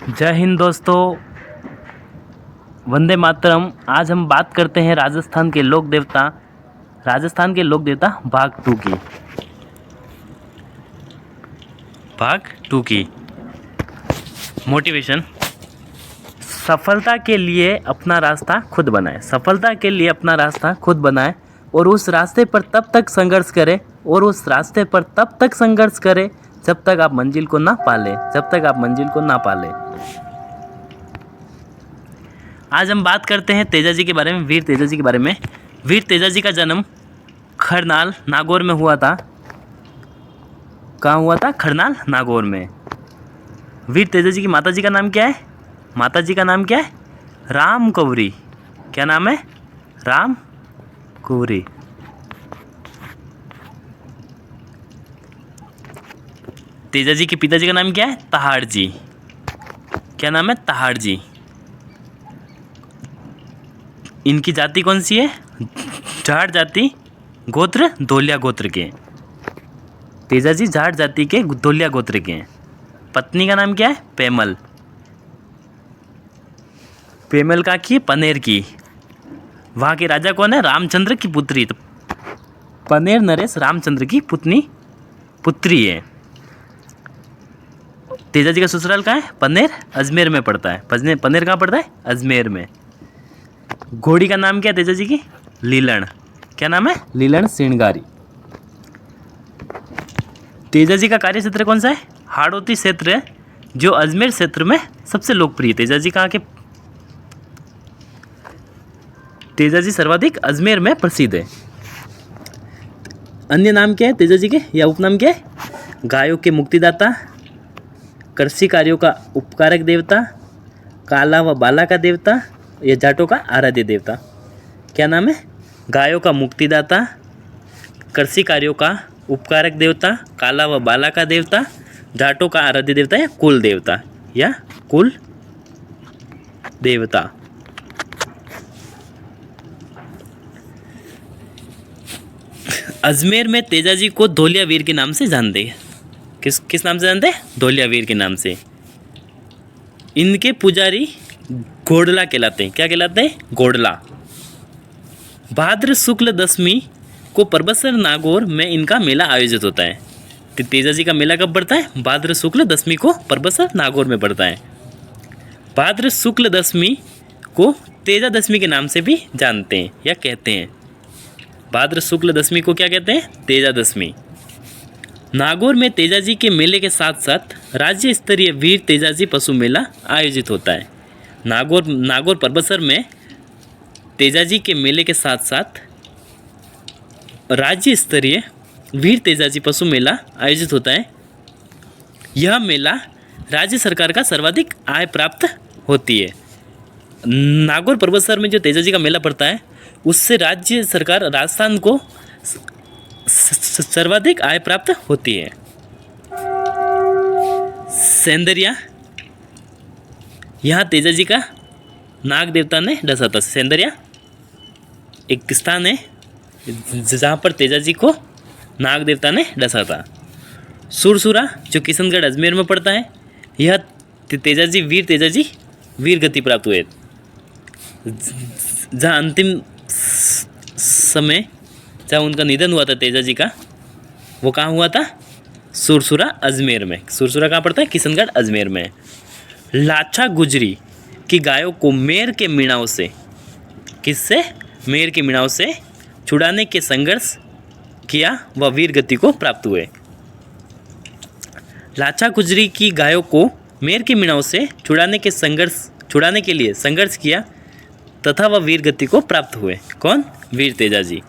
जय हिंद दोस्तों, वंदे मातरम। आज हम बात करते हैं राजस्थान के लोक देवता भाग टू की मोटिवेशन। सफलता के लिए अपना रास्ता खुद बनाएं और उस रास्ते पर तब तक संघर्ष करें जब तक आप मंजिल को ना पालें। आज हम बात करते हैं तेजाजी के बारे में, वीर तेजाजी के बारे में। वीर तेजाजी का जन्म खरनाल नागौर में हुआ था। कहाँ हुआ था? खरनाल नागौर में। वीर तेजाजी की माताजी का नाम क्या है? राम कौरी। क्या नाम है? राम कौरी। तेजाजी के पिताजी का नाम क्या है? तहाड़ जी। क्या नाम है? तहाड़ जी। इनकी जाति कौन सी है? जाट जाति, गोत्र धोलिया गोत्र के। तेजाजी जाट जाति के धोलिया गोत्र के हैं। पत्नी का नाम क्या है? पेमल का की पनेर की। वहाँ के राजा कौन है? रामचंद्र की पुत्री। तो पनेर नरेश रामचंद्र की पुत्री है। तेजाजी का ससुराल कहाँ है? पनेर अजमेर में पड़ता है। पनेर कहाँ पड़ता है? अजमेर में। घोड़ी का नाम क्या है तेजाजी की? लीलन। क्या नाम है? लीलन सिंगारी। तेजाजी का कार्य क्षेत्र कौन सा है? हाड़ौती क्षेत्र है, जो अजमेर क्षेत्र में सबसे लोकप्रिय। तेजाजी सर्वाधिक अजमेर में प्रसिद्ध है। अन्य नाम क्या है तेजाजी के, या उपनाम क्या है? गायों के मुक्तिदाता, कृषि कार्यों का उपकारक देवता, काला व बाला का देवता, या जाटों का आराध्य देवता। क्या नाम है? गायों का मुक्तिदाता, कृषि कार्यों का उपकारक देवता, काला व बाला का देवता, जाटों का आराध्य देवता, या कुल देवता। अजमेर में तेजाजी को धोलिया वीर के नाम से जानते हैं। किस नाम से जानते हैं? धोलिया वीर के नाम से। इनके पुजारी घोड़ला कहलाते हैं। क्या कहलाते हैं? घोड़ला। भाद्र शुक्ल दशमी को परबसर नागौर में इनका मेला आयोजित होता है। तेजाजी का मेला कब पड़ता है? भाद्र शुक्ल दशमी को परबसर नागौर में पड़ता है। भाद्र शुक्ल दशमी को तेजा दशमी के नाम से भी जानते हैं या कहते हैं। भाद्र शुक्ल दशमी को क्या कहते हैं? तेजा दशमी। नागौर में तेजाजी के मेले के साथ साथ राज्य स्तरीय वीर तेजाजी पशु मेला आयोजित होता है। नागौर परबसर में तेजाजी के मेले के साथ साथ राज्य स्तरीय वीर तेजाजी पशु मेला आयोजित होता है। यह मेला राज्य सरकार का सर्वाधिक आय प्राप्त होती है। नागौर परबसर में जो तेजाजी का मेला पड़ता है, उससे राज्य सरकार राजस्थान को सर्वाधिक आय प्राप्त होती है। सेंदरिया, यहाँ तेजाजी का नाग देवता ने डसा था। सेंदरिया एक स्थान है जहाँ पर तेजाजी को नाग देवता ने डसा था। सुरसुरा जो किशनगढ़ अजमेर में पड़ता है, यह तेजाजी वीर गति प्राप्त हुए। जहाँ अंतिम समय जहाँ उनका निधन हुआ था तेजाजी का, वो कहाँ हुआ था? सुरसुरा अजमेर में। सुरसुरा कहाँ पड़ता है? किशनगढ़ अजमेर में। लाछा गुजरी की गायों को मेर के मीणाओं से छुड़ाने के संघर्ष किया व वीर गति को प्राप्त हुए। लाछा गुजरी की गायों को मेर के मीणाओं से छुड़ाने के लिए संघर्ष किया तथा वह वीर गति को प्राप्त हुए। कौन? वीर तेजाजी।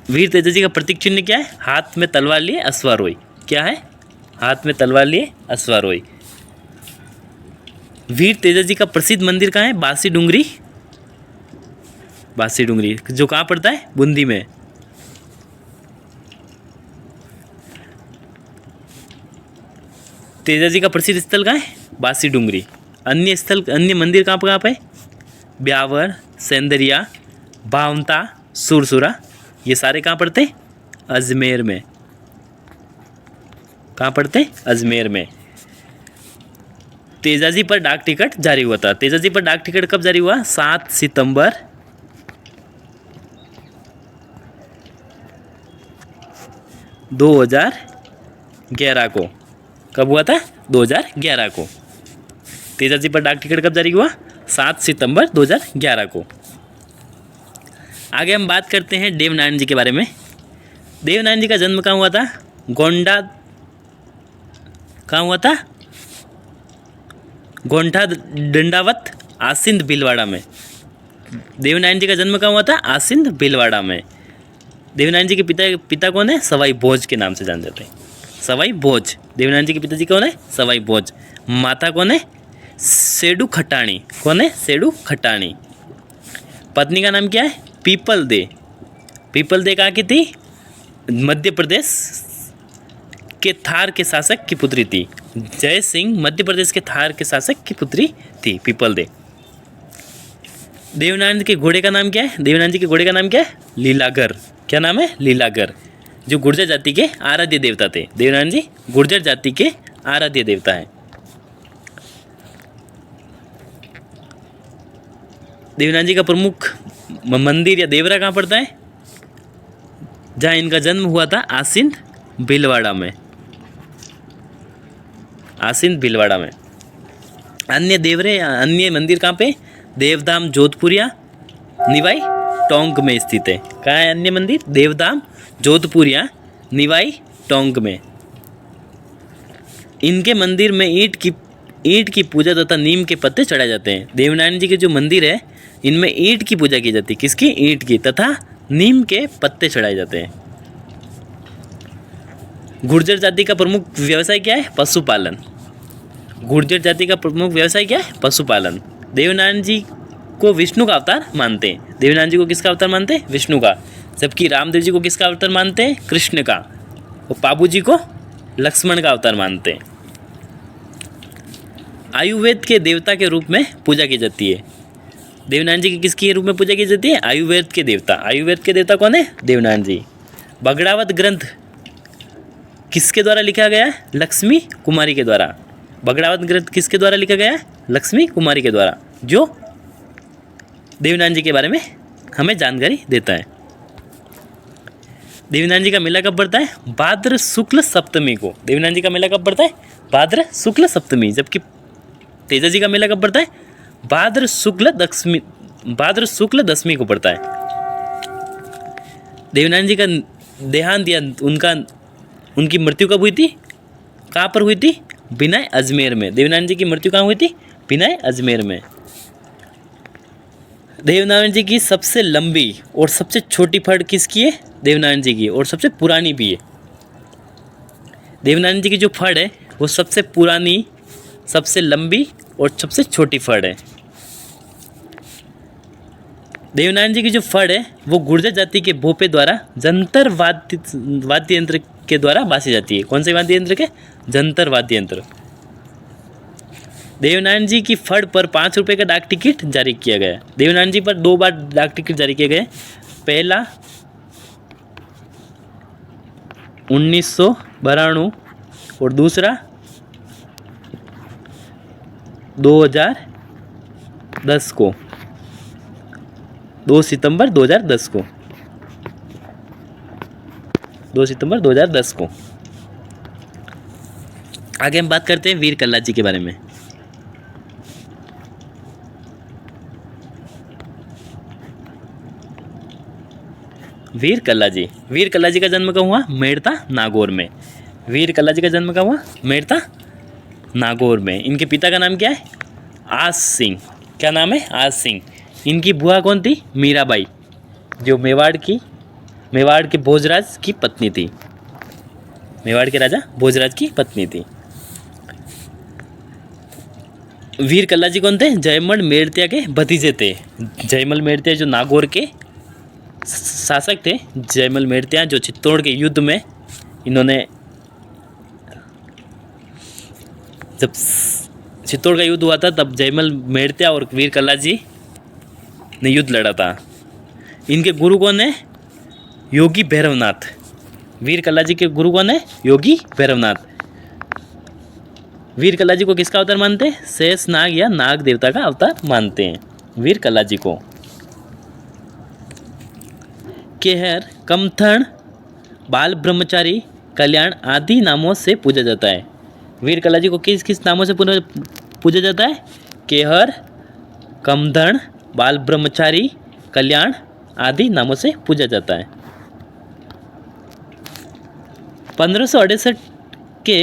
वीर तेजाजी का प्रतीक चिन्ह क्या है? हाथ में तलवार लिए अश्वारोही। क्या है? हाथ में तलवार लिए अश्वारोही। वीर तेजाजी का प्रसिद्ध मंदिर कहाँ है? बासी डूंगरी, जो कहाँ पड़ता है? बूंदी में। तेजाजी का प्रसिद्ध स्थल कहाँ है? बासी डूंगरी। अन्य मंदिर कहाँ पे? ब्यावर, सेंदरिया, भावंता, सुरसुरा, ये सारे कहाँ पड़ते? अजमेर में। कहाँ पड़ते? अजमेर में। तेजाजी पर डाक टिकट जारी हुआ था। तेजाजी पर डाक टिकट कब जारी हुआ? 7 सितंबर 2011 को। कब हुआ था? 2011 को। तेजाजी पर डाक टिकट कब जारी हुआ? 7 सितंबर 2011 को। आगे हम बात करते हैं देवनारायण जी के बारे में। देवनारायण जी का जन्म कहाँ हुआ था? गोंडा, कहाँ हुआ था? गोंठा दंडावत आसिंद भीलवाड़ा में। देवनारायण जी का जन्म कहाँ हुआ था? आसिंद भीलवाड़ा में। देवनारायण जी के पिता कौन है? सवाई भोज के नाम से जान जाते हैं। सवाई भोज। देवनारायण जी के पिताजी कौन है? सवाई भोज। माता कौन है? सेडू खटाणी। कौन है? सेडू खटाणी। पत्नी का नाम क्या है? People they. पीपल दे कहाँ की थी? मध्य प्रदेश के थार के शासक की पुत्री थी। जय सिंह मध्य प्रदेश के थार के शासक की पुत्री थी पीपल दे। देवनारायण के घोड़े का नाम क्या है? देवनारायण जी के घोड़े का नाम क्या है? लीलागर। क्या नाम है? लीलागर। जो गुर्जर जाति के आराध्य देवता थे। देवनारायण जी गुर्जर जाति के आराध्य देवता है। देवनारायण जी का प्रमुख मंदिर या देवरा कहाँ पड़ता है? जहाँ इनका जन्म हुआ था, आसिंद भीलवाड़ा में। आसिंद भीलवाड़ा में। अन्य देवरे, अन्य मंदिर कहाँ पे? देवधाम जोधपुरिया निवाई टोंक में स्थित है। कहाँ है अन्य मंदिर? देवधाम जोधपुरिया निवाई टोंक में। इनके मंदिर में ईंट की पूजा तथा नीम के पत्ते चढ़ाए जाते हैं। देवनारायण जी के जो मंदिर है इनमें ईंट की पूजा की जाती है। किसकी? ईंट की। तथा नीम के पत्ते चढ़ाए जाते हैं। गुर्जर जाति का प्रमुख व्यवसाय क्या है? पशुपालन। गुर्जर जाति का प्रमुख व्यवसाय क्या है? पशुपालन। देवनारायण जी को विष्णु का अवतार मानते हैं। देवनारायण जी को किसका अवतार मानते हैं? विष्णु का। जबकि रामदेव जी को किसका अवतार मानते हैं? कृष्ण का। और पाबू जी को लक्ष्मण का अवतार मानते हैं। आयुर्वेद के देवता के रूप में पूजा की जाती है। देवनारायण जी की किसके रूप में पूजा की जाती है? आयुर्वेद के देवता। आयुर्वेद के देवता कौन है? देवनारायण जी। बगड़ावत ग्रंथ किसके द्वारा लिखा गया है? लक्ष्मी कुमारी के द्वारा। बगड़ावत ग्रंथ किसके द्वारा लिखा गया है? लक्ष्मी कुमारी के द्वारा, जो देवनारायण जी के बारे में हमें जानकारी देता है। देवनारायण जी का मेला कब पड़ता है? भाद्र शुक्ल सप्तमी को। देवनारायण जी का मेला कब पड़ता है? भाद्र शुक्ल सप्तमी। जबकि तेजा जी का मेला कब पड़ता है? भाद्र शुक्ल दशमी को पड़ता है। देवनारायण जी का देहांत या उनकी मृत्यु कब हुई थी? कहाँ पर हुई थी? बिनाय अजमेर में। देवनारायण जी की मृत्यु कहाँ हुई थी? बिनाय अजमेर में। देवनारायण जी की सबसे लंबी और सबसे छोटी फड़ किसकी है? देवनारायण जी की। और सबसे पुरानी भी है। देवनारायण जी की जो फड़ है वो सबसे पुरानी, सबसे लंबी और सबसे छोटी फड़ है। देवनारायण जी की जो फड़ है वो गुर्जर जाति के भोपे द्वारा जंतर वाद्य यंत्र के द्वारा बांसी जाती है। कौन से वाद्य यंत्र के? जंतर वाद्य यंत्र। देवनारायण जी की फड़ पर 5 रुपये का डाक टिकट जारी किया गया। देवनारायण जी पर 2 बार डाक टिकट जारी किए गए। पहला 1992 और दूसरा 2010 को, 2 सितंबर 2010 को। 2 सितंबर 2010 को। आगे हम बात करते हैं वीर कल्ला जी के बारे में। वीर कल्ला जी। वीर कल्ला जी का जन्म कहाँ हुआ? मेड़ता नागौर में। वीर कल्ला जी का जन्म कहाँ हुआ? मेड़ता नागौर में। इनके पिता का नाम क्या है? आज सिंह। क्या नाम है? आज सिंह। इनकी बुआ कौन थी? मीराबाई, जो मेवाड़ के भोजराज की पत्नी थी। मेवाड़ के राजा भोजराज की पत्नी थी। वीर कल्ला जी कौन थे? जयमल मेड़तिया के भतीजे थे। जयमल मेड़तिया जो नागौर के शासक थे, जयमल मेड़तिया, जो चित्तौड़ के युद्ध में इन्होंने, जब चित्तौड़ का युद्ध हुआ था तब जयमल मेड़तिया और वीर कल्ला जी ने युद्ध लड़ा था। इनके गुरु कौन है? योगी भैरवनाथ। वीर कल्ला जी के गुरु कौन है? योगी भैरवनाथ। वीर कल्लाजी को किसका अवतार मानते हैं? शेष नाग या नाग देवता का अवतार मानते हैं वीर कल्लाजी को। केहर, कमथन, बाल ब्रह्मचारी, कल्याण आदि नामों से पूजा जाता है। वीर कल्लाजी को किस किस नामों से पूजा जाता है? केहर, कमधन, बाल ब्रह्मचारी, कल्याण आदि नामों से पूजा जाता है। 1568 के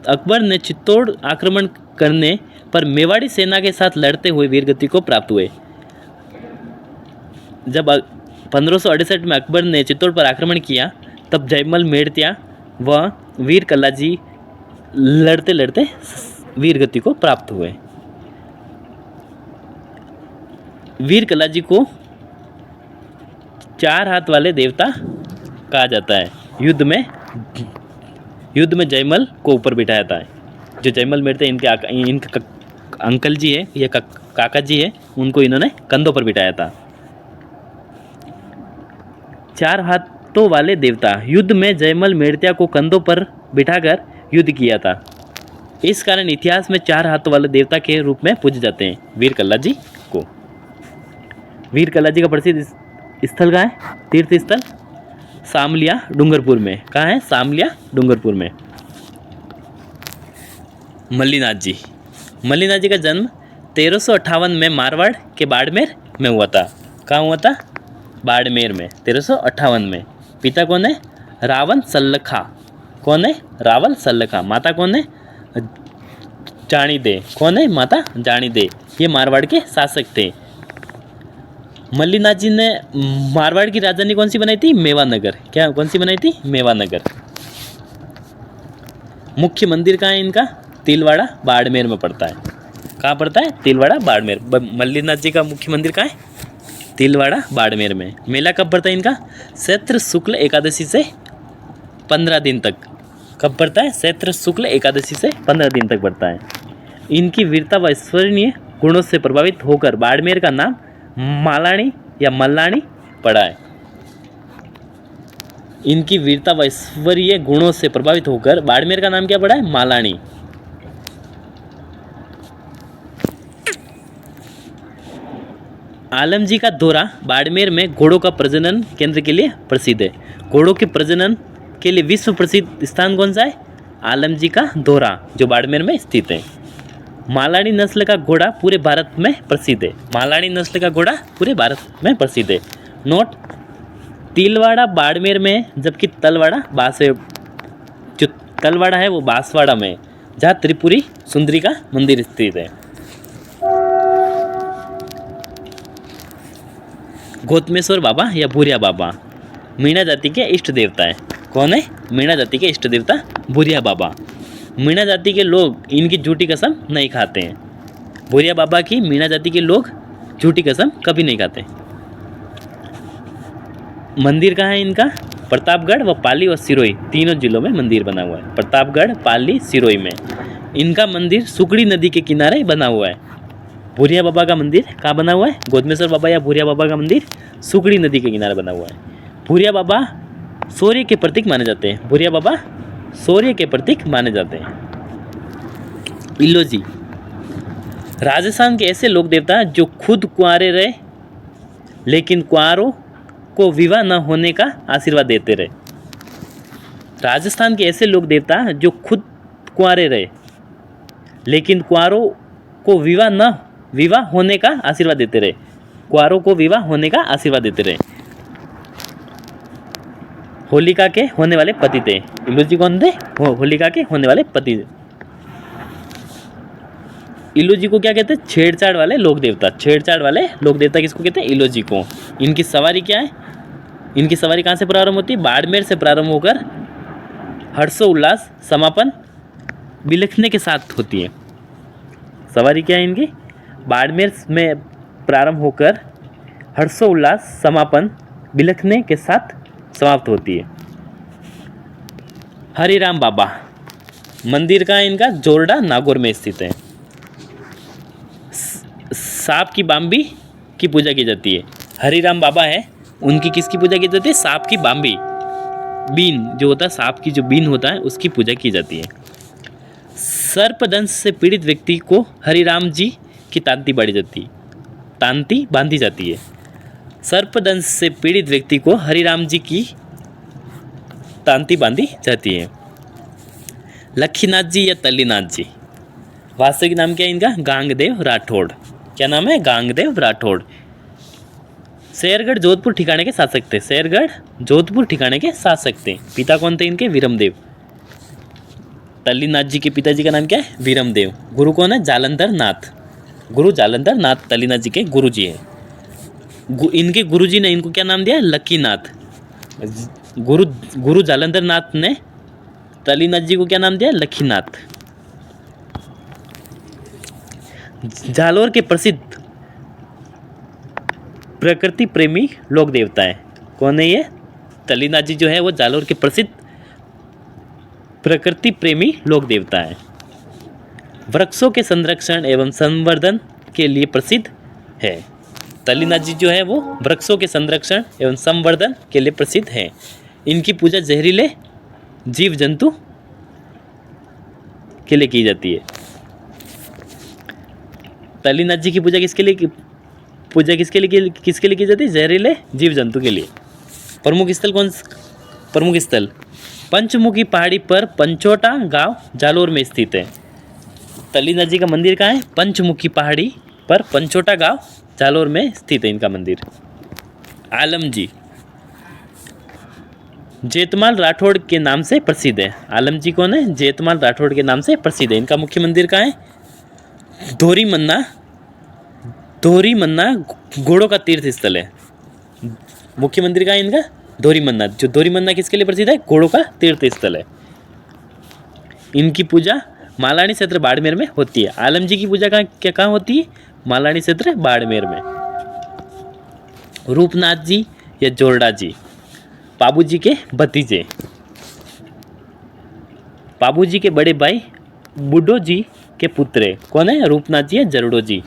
अकबर ने चित्तौड़ आक्रमण करने पर मेवाड़ी सेना के साथ लड़ते हुए वीरगति को प्राप्त हुए। जब 1568 में अकबर ने चित्तौड़ पर आक्रमण किया तब जयमल मेड़तिया व वीर कल्लाजी लड़ते लड़ते वीरगति को प्राप्त हुए। वीर कल्लाजी को 4 हाथ वाले देवता कहा जाता है। युद्ध में जयमल को ऊपर बिठाया था। जो जयमल मेड़ते इनके अंकल जी है या काका जी है, उनको इन्होंने कंधों पर बिठाया था। 4 हाथों वाले देवता। युद्ध में जयमल मेड़तिया को कंधों पर बिठाकर युद्ध किया था। इस कारण इतिहास में 4 हाथों वाले देवता के रूप में पूजे जाते हैं वीर कल्लाजी को। वीर कल्लाजी का प्रसिद्ध स्थल कहाँ है? तीर्थ स्थल सामलिया डूंगरपुर में। कहाँ है? सामलिया डूंगरपुर में। मल्लीनाथ जी। मल्लीनाथ जी का जन्म 1358 में मारवाड़ के बाड़मेर में हुआ था। कहाँ हुआ था? बाड़मेर में 1358 में। पिता कौन है? रावण सल्लखा। कौन है? रावल सल्लखा। माता कौन है? जानी दे। कौन है? माता जानी दे। ये मारवाड़ के शासक थे। मल्लीनाथ जी ने मारवाड़ की राजधानी कौन सी बनाई थी? मेवानगर। क्या कौन सी बनाई थी? मेवानगर। मुख्य मंदिर कहाँ है इनका? तिलवाड़ा बाड़मेर में पड़ता है। कहाँ पड़ता है? तिलवाड़ा बाड़मेर। मल्लीनाथ जी का मुख्य मंदिर कहाँ है? तिलवाड़ा बाड़मेर में। मेला कब पड़ता है इनका? चैत्र शुक्ल एकादशी से 15 दिन तक। कब पड़ता है? चैत्र शुक्ल एकादशी से 15 दिन तक पड़ता है। इनकी वीरता व ऐश्वर्यनीय गुणों से प्रभावित होकर बाड़मेर का नाम मालानी या मल्लानी पड़ा है। इनकी वीरता व ऐश्वर्यीय गुणों से प्रभावित होकर बाड़मेर का नाम क्या पड़ा है? मालानी। आलमजी का दौरा बाड़मेर में घोड़ों का प्रजनन केंद्र के लिए प्रसिद्ध है। घोड़ों के प्रजनन के लिए विश्व प्रसिद्ध स्थान कौन सा है? आलमजी का दौरा, जो बाड़मेर में स्थित है। मालानी नस्ल का घोड़ा पूरे भारत में प्रसिद्ध है। मालानी नस्ल का घोड़ा पूरे भारत में प्रसिद्ध है। नोट, तिलवाड़ा बाड़मेर में, जबकि तलवाड़ा जो तलवाड़ा है वो बांसवाड़ा में, जहाँ त्रिपुरी सुंदरी का मंदिर स्थित है। गौतमेश्वर बाबा या भूरिया बाबा मीणा जाति के इष्ट देवता है। कौन है? मीणा जाति के इष्ट देवता भूरिया बाबा। मीणा जाति के लोग इनकी झूठी कसम नहीं खाते हैं। भूरिया बाबा की मीणा जाति के लोग झूठी कसम कभी नहीं खाते। मंदिर कहाँ है इनका? प्रतापगढ़ व पाली और सिरोही, तीनों जिलों में मंदिर बना हुआ है। प्रतापगढ़, पाली, सिरोही में। इनका मंदिर सुकड़ी नदी के किनारे बना हुआ है। भूरिया बाबा का मंदिर कहाँ बना हुआ है? गौतमेश्वर बाबा या भूरिया बाबा का मंदिर सुकड़ी नदी के किनारे बना हुआ है। भूरिया बाबा शौर्य के प्रतीक माने जाते हैं। भूरिया बाबा शौर्य के प्रतीक माने जाते हैं। इलोजी, राजस्थान के ऐसे लोक देवता जो खुद कुंवारे रहे लेकिन कुंवारों को विवाह न होने का आशीर्वाद देते रहे। राजस्थान के ऐसे लोक देवता जो खुद कुंवारे रहे लेकिन कुंवारों को विवाह होने का आशीर्वाद देते रहे। कुंवारों को विवाह होने का आशीर्वाद देते रहे। होलिका के होने वाले पति थे। इलोजी कौन थे? होलिका के होने वाले पति। इलोजी को क्या कहते हैं? छेड़छाड़ वाले लोक देवता। छेड़छाड़ वाले लोक देवता किसको कहते हैं? इलोजी को। इनकी सवारी क्या है? इनकी सवारी कहाँ से प्रारंभ होती है? बाड़मेर से प्रारंभ होकर हर्षोल्लास समापन बिलखने के साथ होती है। सवारी क्या है इनकी? बाड़मेर में प्रारंभ होकर हर्षोल्लास समापन बिलखने के साथ समाप्त होती है। हरिराम बाबा मंदिर का इनका जोरडा नागौर में स्थित है। सांप की बाम्बी की पूजा की जाती है। हरिराम बाबा है, उनकी किसकी पूजा की जाती है? सांप की बाम्बी, बीन जो होता है, सांप की जो बीन होता है उसकी पूजा की जाती है। सर्पदंश से पीड़ित व्यक्ति को हरिराम जी की तांती बांधी जाती है। सर्पदंश से पीड़ित व्यक्ति को हरिराम जी की तांती बांधी जाती है। लखीनाथ जी या तल्लीनाथ जी, वास्तविक नाम क्या है इनका? गांगदेव राठौड़। क्या नाम है? गांगदेव राठौड़। शेरगढ़ जोधपुर ठिकाने के शासक थे। शेरगढ़ जोधपुर ठिकाने के शासक थे। पिता कौन थे इनके? वीरमदेव। तल्लीनाथ जी के पिताजी का नाम क्या है? वीरमदेव। गुरु कौन है? जालंधर नाथ। गुरु जालंधर नाथ तल्लीनाथ जी के गुरु जी हैं। इनके गुरुजी ने इनको क्या नाम दिया? लकीनाथ। गुरु जालंधर नाथ ने तल्लीनाथ जी को क्या नाम दिया? लखीनाथ। जालोर के प्रसिद्ध प्रकृति प्रेमी लोक देवता है। कौन है ये? तल्लीनाथ जी जो है वो जालोर के प्रसिद्ध प्रकृति प्रेमी लोक देवता है। वृक्षों के संरक्षण एवं संवर्धन के लिए प्रसिद्ध है। तल्लीनाथ जी जो है वो वृक्षों के संरक्षण एवं संवर्धन के लिए प्रसिद्ध है। इनकी पूजा जहरीले जीव जंतु के लिए की जाती है। तल्लीनाथ जी की पूजा किसके लिए की जाती है? जहरीले जीव जंतु के लिए। प्रमुख स्थल पंचमुखी पहाड़ी पर पंचोटा गांव जालोर में स्थित है। तल्लीनाथ जी का मंदिर कहाँ है? पंचमुखी पहाड़ी पर पंचोटा गांव जालोर में स्थित है इनका मंदिर। आलम जी जेतमाल राठौड़ के नाम से प्रसिद्ध है। आलम जी कौन है? जेतमाल राठौड़ के नाम से प्रसिद्ध है। इनका मुख्य मंदिर कहाँ है? धोरी मन्ना घोड़ों का तीर्थ स्थल है। मुख्य मंदिर कहाँ है इनका? धोरी मन्ना। जो धोरी मन्ना किसके लिए प्रसिद्ध है? घोड़ों का तीर्थ स्थल है। इनकी पूजा मालानी क्षेत्र बाड़मेर में होती है। आलम जी की पूजा कहाँ होती है? मालानी क्षेत्र बाड़मेर में। रूपनाथ जी या जोरडा जी पाबू जी के भतीजे। पाबू जी के बड़े भाई बुड्ढो जी के पुत्र है। कौन है? रूपनाथ जी या जरडो जी।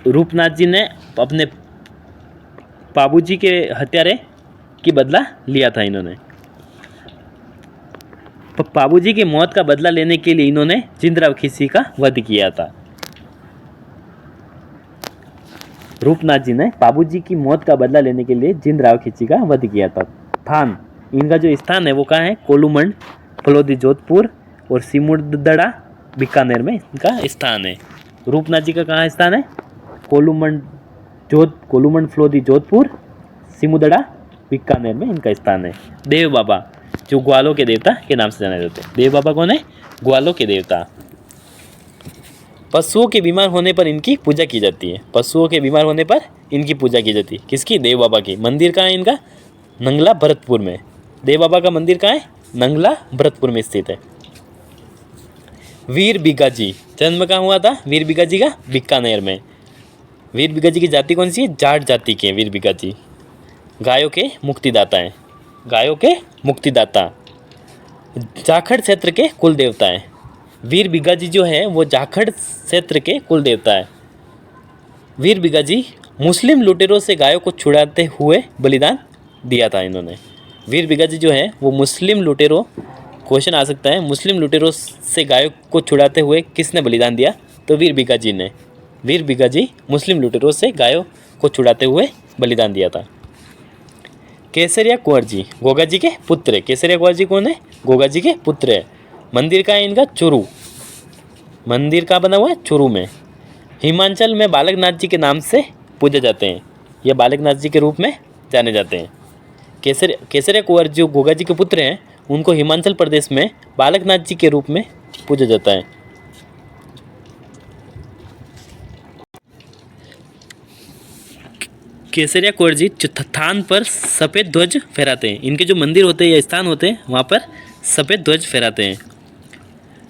रूपनाथ जी ने अपने पाबू जी के हत्यारे की बदला लिया था इन्होंने। पाबू जी की मौत का बदला लेने के लिए इन्होंने जिंदराव खिसी का वध किया था। रूपनाथ जी ने पाबू जी की मौत का बदला लेने के लिए जिंदराव खिची का वध किया था। थान इनका जो स्थान है वो कहाँ है? कोलूमंड फलोदी जोधपुर और सिमुदड़ा बीकानेर में इनका स्थान है। रूपनाथ जी का कहाँ स्थान है? कोलूमंड फलोदी जोधपुर, सिमुदड़ा बीकानेर में इनका स्थान है। देव बाबा जो ग्वालों के देवता के नाम से जाने जाते हैं। देव बाबा कौन है? ग्वालों के देवता। पशुओं के बीमार होने पर इनकी पूजा की जाती है। पशुओं के बीमार होने पर इनकी पूजा की जाती है। किसकी? देव बाबा की। मंदिर कहाँ है इनका? नंगला भरतपुर में। देव बाबा का मंदिर कहाँ है? नंगला भरतपुर में स्थित है। वीर बिगा जी जन्म कहाँ हुआ था? वीर बिगा जी का बीकानेर में। वीर बिगा जी की जाति कौन सी है? जाट जाति के वीर बिगा जी। गायों के मुक्तिदाता हैं। गायों के मुक्तिदाता। जाखड़ क्षेत्र के कुल देवता हैं। वीर बिगा जी जो है वो जाखड़ क्षेत्र के कुल देवता है। वीर बिगा जी मुस्लिम लुटेरों से गायों को छुड़ाते हुए बलिदान दिया था इन्होंने। वीर बिगा जी जो है वो मुस्लिम लुटेरों, क्वेश्चन आ सकता है, मुस्लिम लुटेरों से गायों को छुड़ाते हुए किसने बलिदान दिया? तो वीर बिगा जी ने। वीर बिगा जी मुस्लिम लुटेरों से गायों को छुड़ाते हुए बलिदान दिया था। केसरिया कुंवर जी गोगा जी के पुत्र है। केसरिया कुंवर जी कौन है? गोगा जी के पुत्र है। मंदिर का है इनका? चुरू। मंदिर का बना हुआ है? चुरू में। हिमाचल में बालकनाथ जी के नाम से पूजे जाते हैं। यह बालकनाथ जी के रूप में जाने जाते हैं। केसरिया कुंवर जो गोगा जी के पुत्र हैं उनको हिमाचल प्रदेश में बालकनाथ जी के रूप में पूजा जाता है। केसरिया कुंवर जी थान पर सफ़ेद ध्वज फहराते हैं। इनके जो मंदिर होते हैं या स्थान होते हैं वहाँ पर सफ़ेद ध्वज फहराते हैं।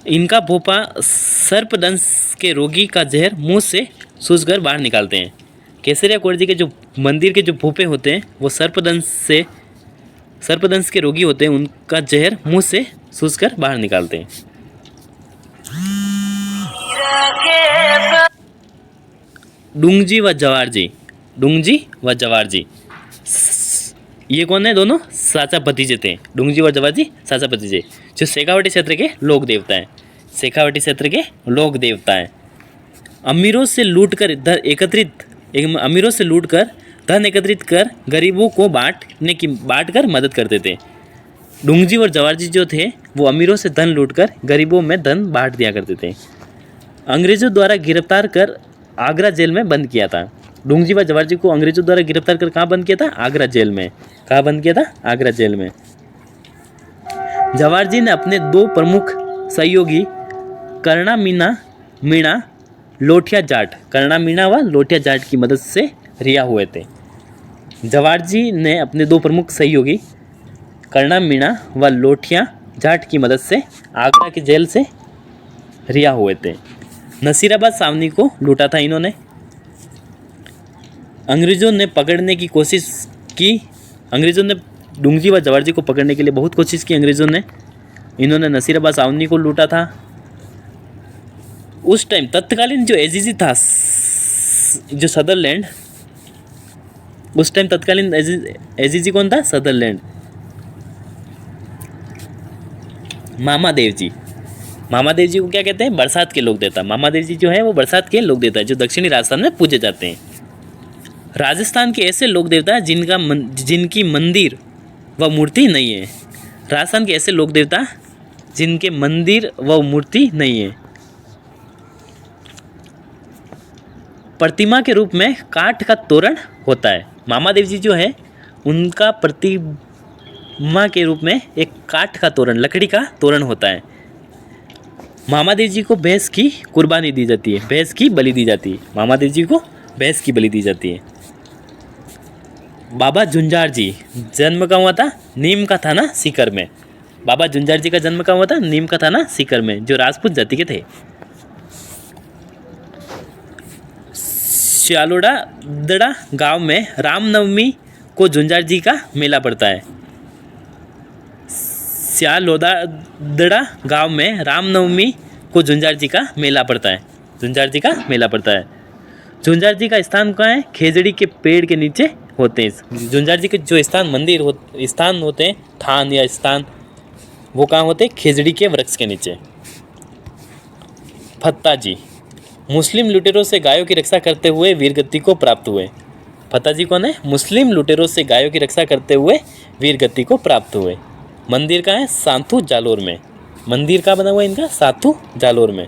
इनका भोपा सर्पदंश के रोगी का जहर मुंह से सूजकर बाहर निकालते हैं। केसरिया कुंवर जी के जो मंदिर के जो भोपे होते हैं वो सर्पदंश के रोगी होते हैं, उनका जहर मुंह से सूजकर बाहर निकालते हैं। डुंगजी व जवार जी। डुंगजी व जवार जी ये कौन है? दोनों साचा भतीजे थे। डुंगजी व जवार जी साचा भतीजे जो शेखावटी क्षेत्र के लोक देवता हैं। शेखावटी क्षेत्र के लोक देवता हैं। अमीरों से लूटकर धन एकत्रित कर गरीबों को बांट कर मदद करते थे। डुंगजी और जवारजी जो थे वो अमीरों से धन लूटकर गरीबों में धन बांट दिया करते थे। अंग्रेज़ों द्वारा गिरफ्तार कर आगरा जेल में बंद किया था। डुंगजी व जवारजी को अंग्रेज़ों द्वारा गिरफ्तार कर कहाँ बंद किया था? आगरा जेल में। कहाँ बंद किया था? आगरा जेल में। जवारजी ने अपने दो प्रमुख सहयोगी कर्णा मीणा लोठिया जाट की मदद से रिहा हुए थे। जवारजी ने अपने दो प्रमुख सहयोगी कर्णा मीणा व लोठिया जाट की मदद से आगरा की जेल से रिहा हुए थे। नसीराबाद छावनी को लूटा था इन्होंने। अंग्रेज़ों ने डुंगजी व जवारजी को पकड़ने के लिए बहुत कोशिश की अंग्रेज़ों ने। इन्होंने नसीराबाद छावनी को लूटा था। उस टाइम तत्कालीन जो एजीजी था, जो सदरलैंड, उस टाइम तत्कालीन एजीजी कौन था? सदरलैंड। मामादेव जी को क्या कहते हैं? बरसात के लोक देवता। मामादेव जी जो है वो बरसात के लोक देवता है, जो दक्षिणी राजस्थान में पूजे जाते हैं। राजस्थान के ऐसे लोक देवता हैं जिनकी मंदिर व मूर्ति नहीं है। राजस्थान के ऐसे लोक देवता जिनके मंदिर व मूर्ति नहीं है। प्रतिमा के रूप में काठ का तोरण होता है। मामादेव जी जो है उनका प्रतिमा के रूप में एक काठ का तोरण, लकड़ी का तोरण होता है। मामादेव जी को भैंस की कुर्बानी दी जाती है, भैंस की बलि दी जाती है। मामादेव जी को भैंस की बलि दी जाती है। बाबा झुंझार जी जन्म कहाँ हुआ था? नीम का थाना सीकर में। बाबा झुंझार जी का जन्म कहाँ हुआ था? नीम का थाना सीकर में, जो राजपूत जाति के थे। श्यालोड़ा दड़ा गांव में रामनवमी को झुंझार जी का मेला पड़ता है। श्यालोड़ा गांव में रामनवमी को झुंझार जी का मेला पड़ता है। झुंझार जी का मेला पड़ता है। झुंझार जी का स्थान कहाँ है? खेजड़ी के पेड़ के नीचे होते हैं। झुंझार जी के जो स्थान होते हैं, थान या स्थान, वो कहाँ होते हैं? खेजड़ी के वृक्ष के नीचे। फत्ता जी मुस्लिम लुटेरों से गायों की रक्षा करते हुए वीरगति को प्राप्त हुए। फत्ता जी कौन है? मुस्लिम लुटेरों से गायों की रक्षा करते हुए वीरगति को प्राप्त हुए। मंदिर कहाँ है? साथू जालोर में। मंदिर कहाँ बना हुआ है इनका? साथू जालोर में।